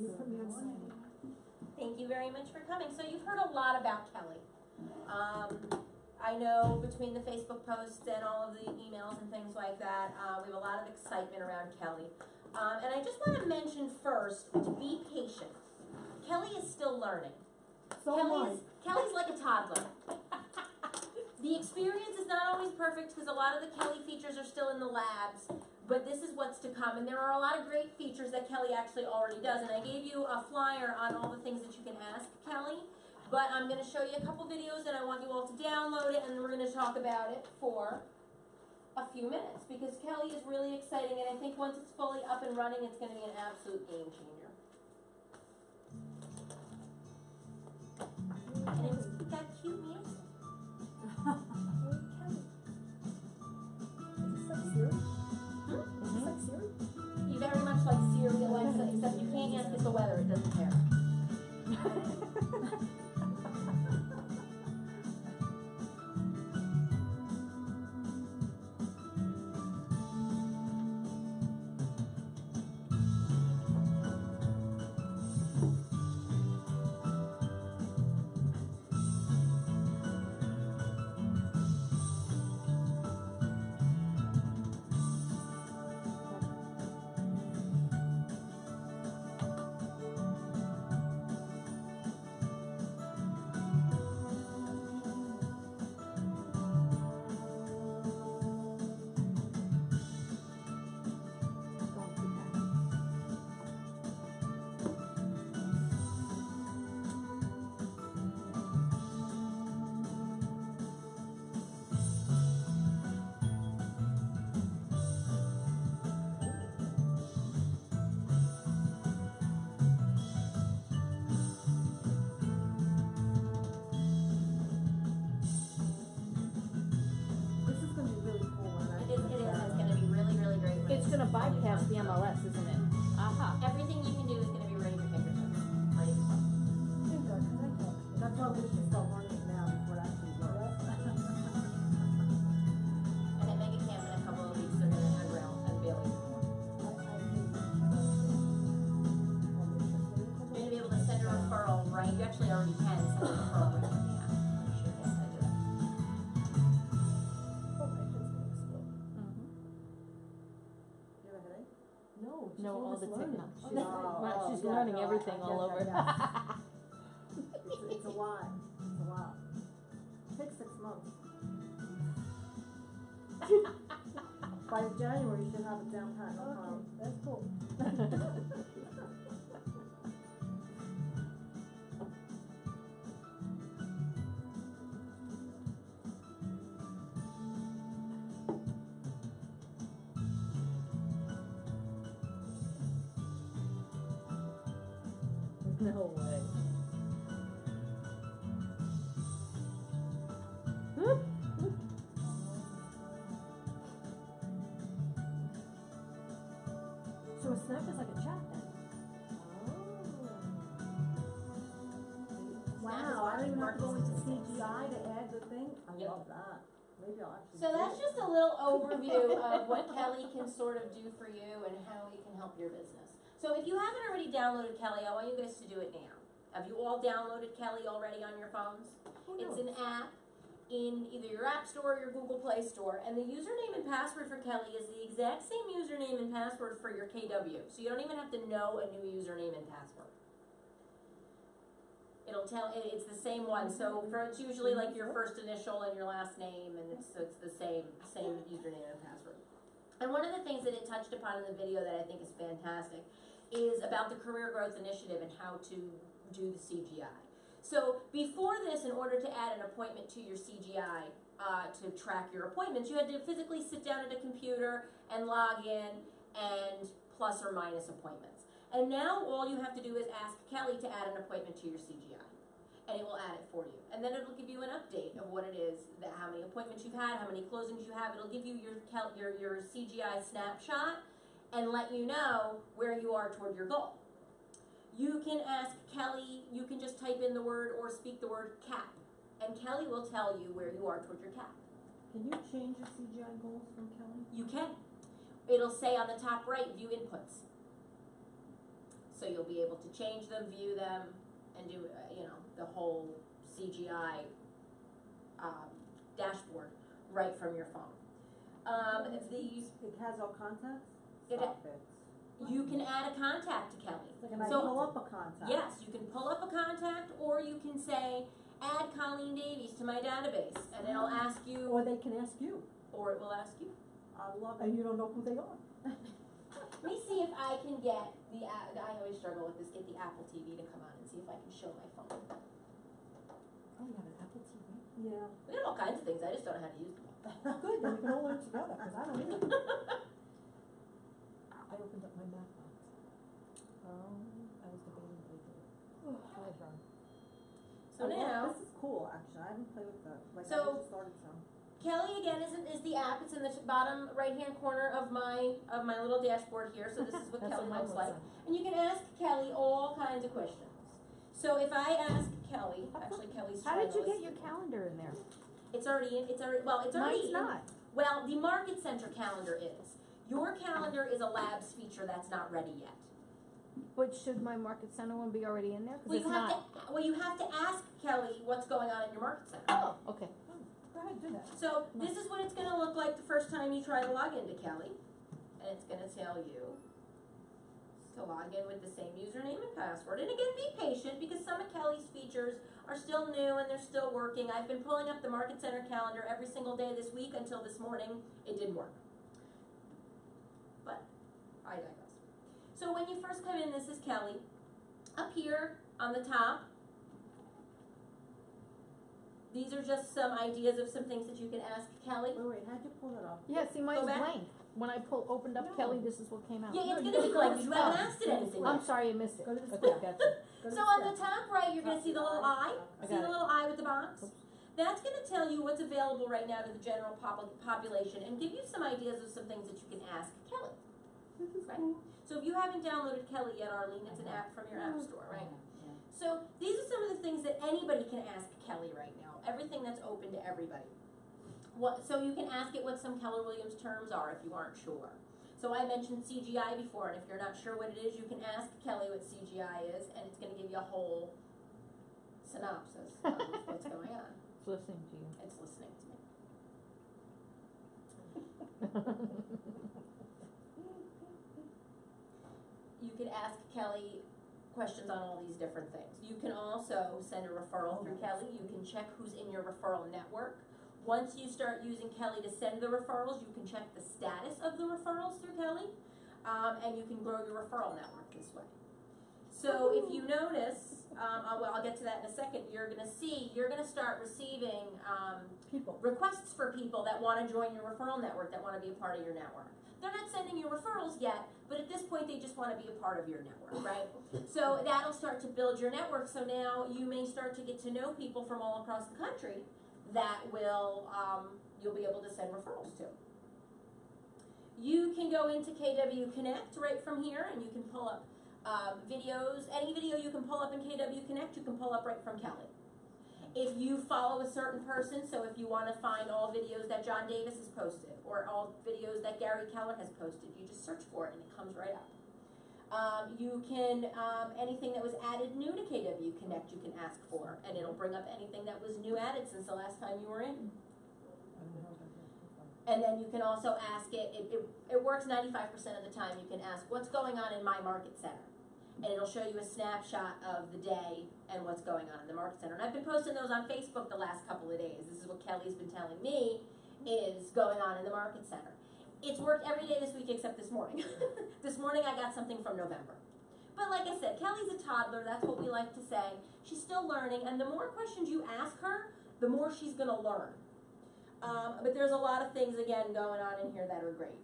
You put me on Sunday. Thank you very much for coming. So you've heard a lot about Kelly. I know between the Facebook posts and all of the emails and things like that, we have a lot of excitement around Kelly. And I just want to mention first to be patient. Kelly is still learning. Kelly's like a toddler. The experience is not always perfect because a lot of the Kelly features are still in the labs, but this is what's to come. And there are a lot of great features that Kelly actually already does. And I gave you a flyer on all the things that you can ask Kelly, but I'm going to show you a couple videos and I want you all to download it, and then we're going to talk about it for a few minutes because Kelly is really exciting, and I think once it's fully up and running, it's going to be an absolute game changer. And it's got cute music. You very much like Siri, Alexa, except you can't ask it the weather, it doesn't care. It's going to bypass the MLS, isn't it? Aha. Everything you can do is going to be right at your fingertips. Ready to go. That's why we should start learning it now before it actually works. And at Mega Camp in a couple of weeks, they're going to unveil it. You're going to be able to send a referral, right? You actually already can send a referral right from the app. You should be able to do that. No, all the technology. She's yeah, learning no, everything all over. It's a lot. It's a lot. It takes 6 months. By January, you should have it down pat. No problem. That's cool. No way. So a snap is like a chat then? Oh. Wow, I don't even have to go into CGI to add the thing? I love that. Maybe I'll actually So that's just a little overview of what Kelly can sort of do for you and how it can help your business. So if you haven't already downloaded Kelly, I want you guys to do it now. Have you all downloaded Kelly already on your phones? It's an app in either your App Store or your Google Play Store, and the username and password for Kelly is the exact same username and password for your KW. So you don't even have to know a new username and password. It'll tell, it's the same one. So it's usually like your first initial and your last name, and it's the same username and password. And one of the things that it touched upon in the video that I think is fantastic is about the Career Growth Initiative and how to do the CGI. So before this, in order to add an appointment to your CGI to track your appointments, you had to physically sit down at a computer and log in and plus or minus appointments. And now all you have to do is ask Kelly to add an appointment to your CGI. And it will add it for you. And then it'll give you an update of what it is, how many appointments you've had, how many closings you have. It'll give you your CGI snapshot and let you know where you are toward your goal. You can ask Kelly, you can just type in the word or speak the word cap, and Kelly will tell you where you are toward your cap. Can you change your CGI goals from Kelly? You can. It'll say on the top right, view inputs. So you'll be able to change them, view them, and do, you know, the whole CGI dashboard right from your phone. It has all contacts? It- Stop it. You can add a contact to Kelly. So can I So- pull up a contact? Yes, you can pull up a contact, or you can say, add Colleen Davies to my database, and it'll ask you, Or they can ask you, or it will ask you. I love and it. you don't know who they are. Let me see if I can get I always struggle with this, get the Apple TV to come on and see if I can show my phone. Oh, you have an Apple TV? Yeah. We have all kinds of things, I just don't know how to use them. Good, then we can all learn together, because I don't either. I opened up my Mac box. I was debating what I did. So now, This is cool, actually. I haven't played with that. Like, So- I just started some. Kelly again is the app. It's in the bottom right hand corner of my little dashboard here. So this is what That's Kelly what mine looks like. looks And you can ask Kelly all kinds of questions. So if I ask Kelly, actually Kelly's How trying did to you get listen. your calendar in there? It's already in. It's already Mine's in. not. Well, the Market Center calendar is. Your calendar is a labs feature that's not ready yet. But should my Market Center one be already in there? Cause Well, it's you have not. to. Well, you have to ask Kelly what's going on in your Market Center. Oh, okay. Go ahead, do that. So this is what it's going to look like the first time you try to log into Kelly, and it's going to tell you to log in with the same username and password. And again, be patient because some of Kelly's features are still new and they're still working. I've been pulling up the Market Center calendar every single day this week until this morning. It didn't work. But I digress. So when you first come in, this is Kelly. Up here on the top, these are just some ideas of some things that you can ask Kelly. Wait, how'd you pull it up? Yeah, see, mine's back. blank. When I opened up No. Kelly, this is what came out. Yeah, it's No, gonna you be go blank to because you the haven't top. asked it Go to the anything I'm yet. sorry, I missed it. Go to the Okay, step. gotcha. Go to So the on the step. top right, you're gonna see the little eye. I See got the it. little eye with the box? Oops. That's gonna tell you what's available right now to the general population and give you some ideas of some things that you can ask Kelly. This is Right. cool. So if you haven't downloaded Kelly yet, Arlene, it's an app from your app store, right? So these are some of the things that anybody can ask Kelly right now. Everything that's open to everybody. So you can ask it what some Keller Williams terms are if you aren't sure. So I mentioned CGI before, and if you're not sure what it is, you can ask Kelly what CGI is, and it's going to give you a whole synopsis of what's going on. It's listening to you. It's listening to me. You could ask Kelly questions on all these different things. You can also send a referral through Kelly. You can check who's in your referral network. Once you start using Kelly to send the referrals, you can check the status of the referrals through Kelly, and you can grow your referral network this way. So if you notice, I'll get to that in a second, you're gonna start receiving People. requests for people that want to join your referral network, that want to be a part of your network. They're not sending you referrals yet, but at this point they just want to be a part of your network, right? So that'll start to build your network. So now you may start to get to know people from all across the country that will you'll be able to send referrals to. You can go into KW Connect right from here, and you can pull up videos. Any video you can pull up in KW Connect, you can pull up right from Kelly. If you follow a certain person, so if you want to find all videos that John Davis has posted, or all videos that Gary Keller has posted, you just search for it and it comes right up. You can, anything that was added new to KW Connect, you can ask for, and it'll bring up anything that was new added since the last time you were in. And then you can also ask it works 95% of the time. You can ask, what's going on in my Market Center? And it'll show you a snapshot of the day and what's going on in the Market Center. And I've been posting those on Facebook the last couple of days. This is what Kelly's been telling me is going on in the Market Center. It's worked every day this week except this morning. This morning I got something from November. But like I said, Kelly's a toddler, that's what we like to say. She's still learning, and the more questions you ask her, the more she's gonna learn. But there's a lot of things, again, going on in here that are great.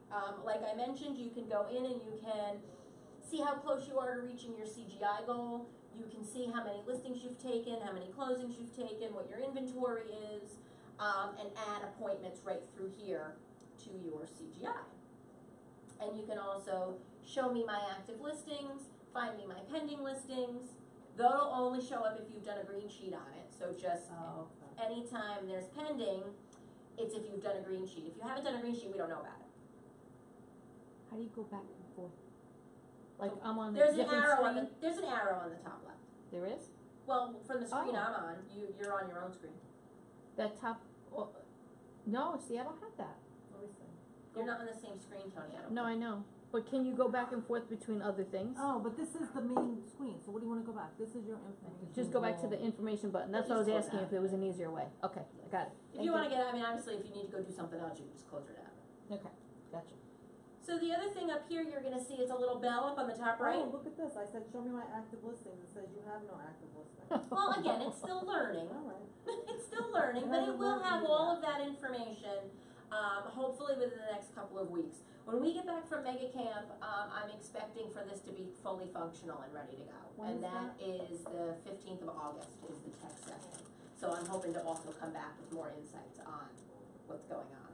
Like I mentioned, you can go in and you can see how close you are to reaching your CGI goal. You can see how many listings you've taken, how many closings you've taken, what your inventory is, and add appointments right through here to your CGI. And you can also show me my active listings, find me my pending listings. That'll only show up if you've done a green sheet on it. So just anytime there's pending, it's if you've done a green sheet. If you haven't done a green sheet, we don't know about it. How do you go back and forth? Like I'm on a There's an different arrow on screen? there's an arrow on the top left. There is? Well, from the screen Oh. I'm on, you're on your own screen. That top, oh, no, see, I don't have that. Let me see. You're not on the same screen, Tony, I don't No, I think. know, but can you go back and forth between other things? Oh, but this is the main screen, so what do you wanna go back? This is your information. Just go back to the information button, that's what I was Just close asking, that. if there was an easier way. Okay, I got it. If you wanna get, I mean, obviously, if you need to go do something else, you can just close your tab. Okay, gotcha. So the other thing up here, you're gonna see is a little bell up on the top right. Oh, look at this, I said, show me my active listings, it says you have no active listings. Well, again, it's still learning. Alright. It's still learning, but it will have all of that information, hopefully within the next couple of weeks. When we get back from Mega Camp, I'm expecting for this to be fully functional and ready to go. When And is that is the 15th of August is the tech session. So I'm hoping to also come back with more insights on what's going on.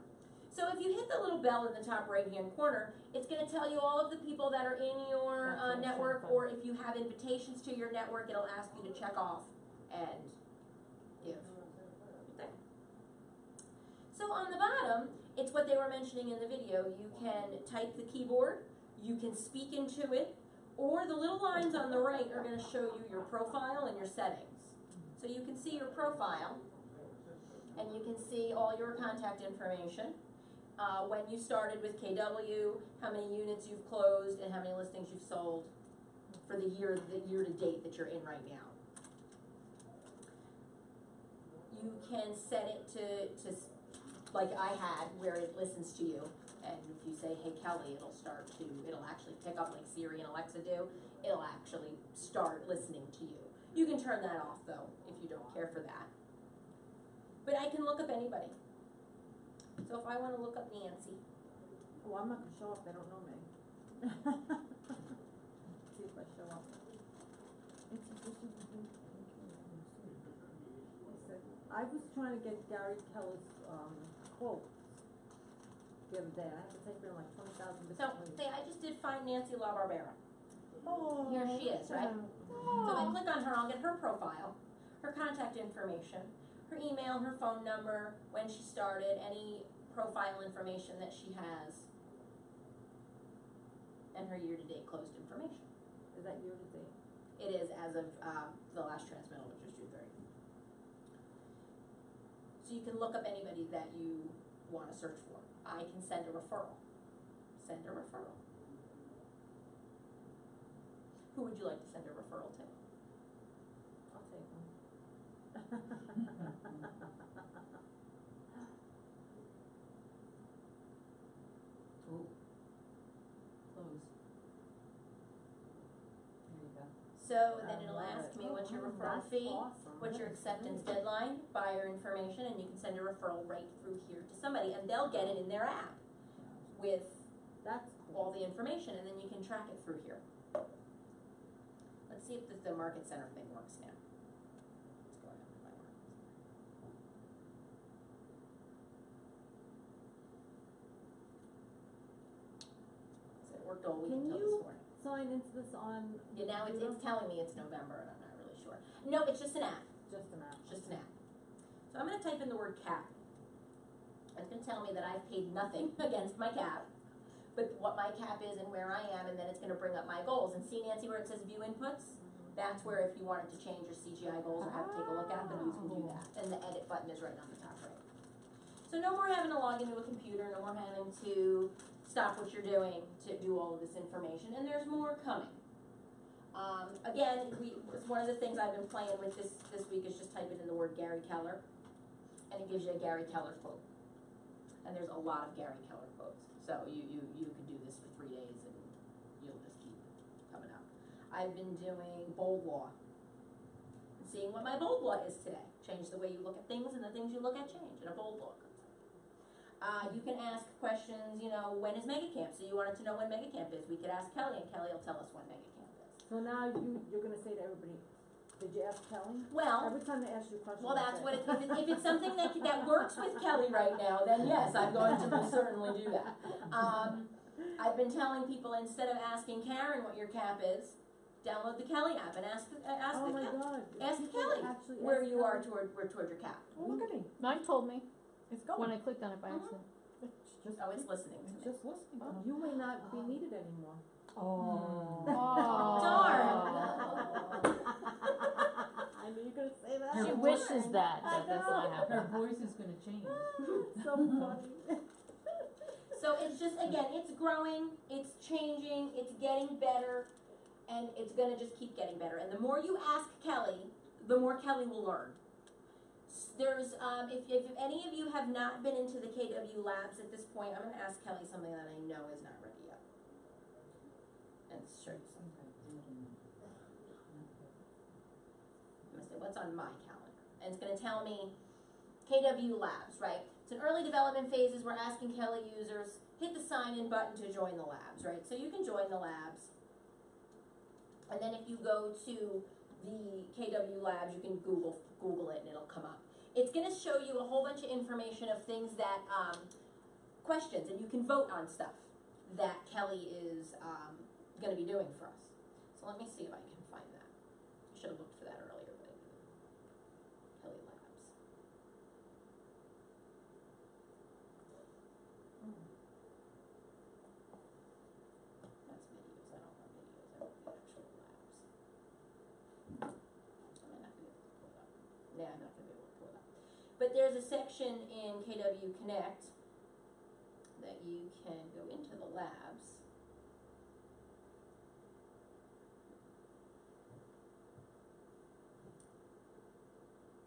So if you hit the little bell in the top right-hand corner, it's gonna tell you all of the people that are in your Okay, network, fine. or if you have invitations to your network, it'll ask you to check off and give. There. So on the bottom, it's what they were mentioning in the video. You can type the keyboard, you can speak into it, or the little lines on the right are gonna show you your profile and your settings. So you can see your profile, and you can see all your contact information. When you started with KW, how many units you've closed, and how many listings you've sold for the year to date that you're in right now. You can set it to like I had, where it listens to you, and if you say, hey Kelly, it'll actually pick up like Siri and Alexa do, it'll actually start listening to you. You can turn that off though, if you don't care for that. But I can look up anybody. So if I wanna look up Nancy, Well, I'm not gonna show up, they don't know me. See if I show up. I was trying to get Gary Keller's, quotes the other day, I had to take her in like 20,000 so different ways. say I just did find Nancy LaBarbera. Oh. Here she is, right? So I click on her, I'll get her profile, her contact information, her email, her phone number, when she started, any profile information that she has, and her year-to-date closed information. Is that year to date? It is as of the last transmittal, which was June 30th. So you can look up anybody that you want to search for. I can send a referral. Send a referral. Who would you like to send a referral to? I'll take one. Ooh. Close. There you go. So then I it'll love ask it. me what's your Oh, referral that's fee, awesome. what's your That is acceptance great. deadline, buyer information, and you can send a referral right through here to somebody, and they'll get it in their app with That's all cool. the information, and then you can track it through here. Let's see if the market center thing works now. Let's go ahead and find market center. So it worked all week Can until you- this morning. Sign into this on. Yeah, now it's computer? telling me it's November, and I'm not really sure. No, it's just an app. Just an app. It's just an app. So I'm gonna type in the word cap. It's gonna tell me that I've paid nothing against my cap, but what my cap is and where I am, and then it's gonna bring up my goals. And see, Nancy, where it says view inputs? That's where if you wanted to change your CGI goals or have to take a look at them, you can do that. And the edit button is right on the top right. So no more having to log into a computer, no more having to stop what you're doing to do all of this information, and there's more coming. Again, it's one of the things I've been playing with this week is just typing in the word Gary Keller, and it gives you a Gary Keller quote. And there's a lot of Gary Keller quotes. So you could do this for 3 days and you'll just keep coming up. I've been doing bold law, and seeing what my bold law is today. Change the way you look at things, and the things you look at change, and a bold law comes up. You can ask questions, when is Mega Camp? So you wanted to know when Mega Camp is. We could ask Kelly, and Kelly will tell us when Mega Camp is. So now you're gonna say to everybody, did you ask Kelly? Well, Every time they ask you a question. well, you that's say- what if it's something that works with Kelly right now, then yes, I'm going to certainly do that. I've been telling people, instead of asking Karen what your cap is, download the Kelly app and ask Oh my God. ask People Kelly actually where ask you are Kelly. toward your cap. Oh, look at me. Mine told me It's when going. I clicked on it by Mhm. accident. It's just, Oh, it's listening to it's me. just listening. You may not be needed anymore. Oh. I knew you were gonna say that. She Her wishes that I that's know. not Her happening. voice is gonna change. So funny. So it's just, again, it's growing, it's changing, it's getting better, and it's gonna just keep getting better. And the more you ask Kelly, the more Kelly will learn. There's, if any of you have not been into the KW labs at this point, I'm gonna ask Kelly something that I know is not ready yet. And show you something. I'm gonna say what's on my calendar, and it's gonna tell me KW labs, right? It's in early development phases. We're asking Kelly users, hit the sign in button to join the labs, right? So you can join the labs. And then if you go to the KW labs, you can Google it and it'll come up. It's gonna show you a whole bunch of information of things that, questions, and you can vote on stuff that Kelly is gonna be doing for us. So let me see if I can find that. I should have looked for that earlier, but I didn't. Kelly labs. That's videos, I don't want videos, I want the actual labs. I might not be able to pull it up. Yeah, I'm not gonna be able to pull it up. But there's a section in KW Connect that you can go into the labs.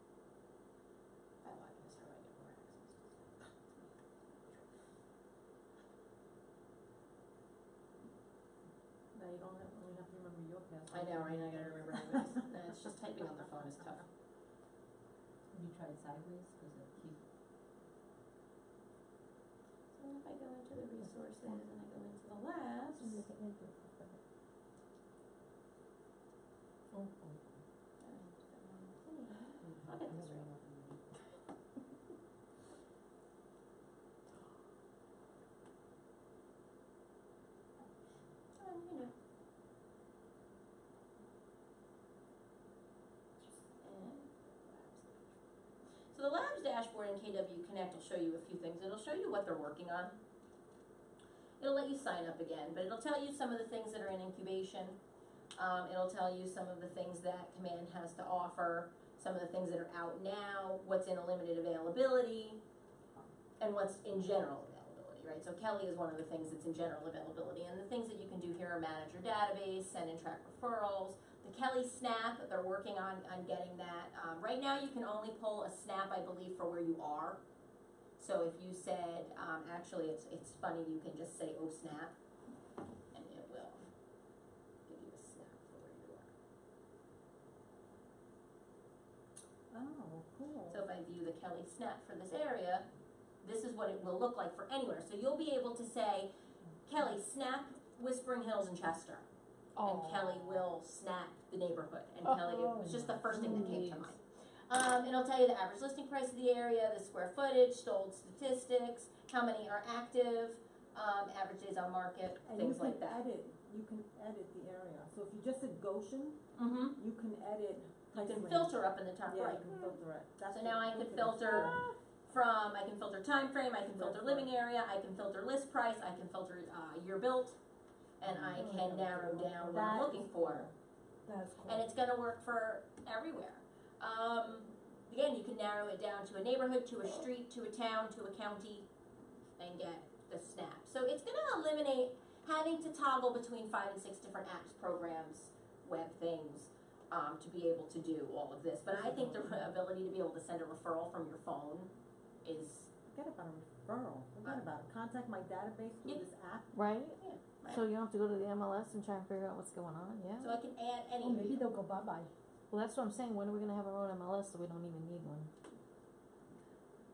If I log in this, how do I get more access to stuff? Now you don't only have to remember your password. I know, right? I gotta remember everybody's. No, it's just typing on the phone is tough. Have you tried sideways? Cause it keep. So if I go into the resources and I go into the labs, Oh, I'll get this right. You know. So the labs dashboard in KW Connect will show you a few things. It'll show you what they're working on. It'll let you sign up again, but it'll tell you some of the things that are in incubation. It'll tell you some of the things that Command has to offer, some of the things that are out now, what's in a limited availability, and what's in general availability, right? So Kelly is one of the things that's in general availability, and the things that you can do here are manage your database, send and track referrals. The Kelly Snap, they're working on getting that. Right now you can only pull a snap, I believe, for where you are. So if you said, actually it's funny, you can just say, oh snap, and it will give you a snap for where you are. Oh, cool. So if I view the Kelly Snap for this area, this is what it will look like for anywhere. So you'll be able to say, Kelly, snap Whispering Hills and Chester. And Kelly will snap the neighborhood. And Kelly, it was just the first thing that came to mind. It'll tell you the average listing price of the area, the square footage, sold statistics, how many are active, average days on market, And things like that. you can edit the area. So if you just said Goshen, Mm-hmm. you can edit. You can Priceline. filter up in the top Yeah, right. you can filter it. That's So what- now I can look at this. filter I can filter time frame, I can filter living area, I can filter list price, I can filter year built, and I can narrow down what I'm That looking is for. That's cool. And it's gonna work for everywhere. Again, you can narrow it down to a neighborhood, to a street, to a town, to a county, and get the snap. So it's gonna eliminate having to toggle between 5 and 6 different apps, programs, web things, to be able to do all of this. But I think the ability to be able to send a referral from your phone is, Forget about a referral. Forget about it. Contact my database through Yeah. this app. Right? right? So you don't have to go to the MLS and try and figure out what's going on, yeah? So I can add any. Oh, maybe they'll go bye-bye. Well, that's what I'm saying, when are we gonna have our own MLS so we don't even need one?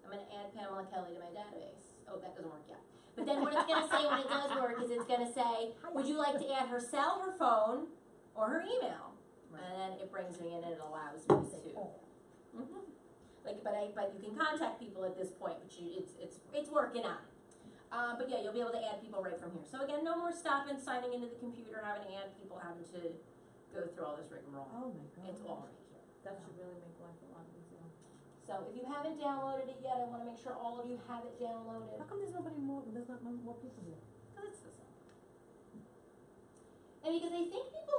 I'm gonna add Pamela Kelly to my database. Oh, that doesn't work yet. But then what it's gonna say when it does work is it's gonna say, would you like to add her cell, her phone, or her email? Right. And then it brings me in and it allows me to. Oh, Mhm. But you can contact people at this point, but it's working on it. But yeah, you'll be able to add people right from here. So again, no more stopping, signing into the computer, having to add people, having to go through all this rigmarole. Oh my god. It's all right here. That should really make life a lot easier. So if you haven't downloaded it yet, I wanna make sure all of you have it downloaded. How come there's not more people here? Cause it's the same. And because I think people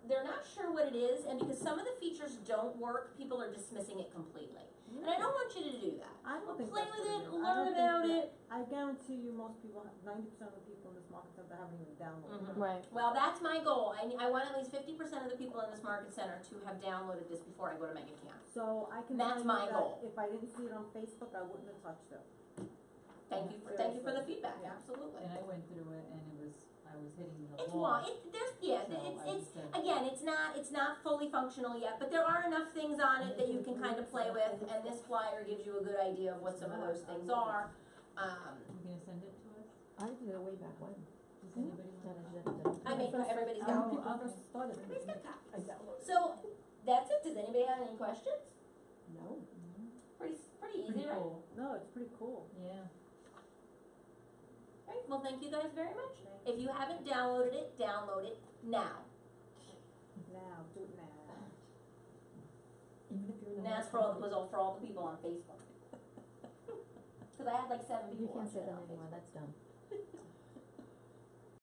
they're not sure what it is, and because some of the features don't work, people are dismissing it completely. And I don't want you to do that. I don't think Play that's with what it, is. I learn don't think about that- it. I guarantee you, most people, 90% of the people in this market center haven't even downloaded it. Mhm. Right. Well, that's my goal. I want at least 50% of the people in this market center to have downloaded this before I go to make account. So I can That's tell you my that goal. if I didn't see it on Facebook, I wouldn't have touched it. Thank you for the feedback. Yeah. Absolutely. And I went through it and I was hitting the It's wall. long. So Again, it's not fully functional yet, but there are enough things on it that you can kind of play with, and this flyer gives you a good idea of what some of those things are. You gonna send it to us? I did it way back when. Does anybody want I make everybody's Oh, got people copies. first started. Everybody's got copies. I downloaded. So that's it. Does anybody have any questions? No. Pretty easy, Pretty right? cool, No, it's pretty cool. yeah. Right. Well, thank you guys very much. If you haven't downloaded it, download it now. Now, do it now. Even if you're in And the. that's for all the people on Facebook. Because I had like 7 You people can't say watching it that on anymore, Facebook. that's done.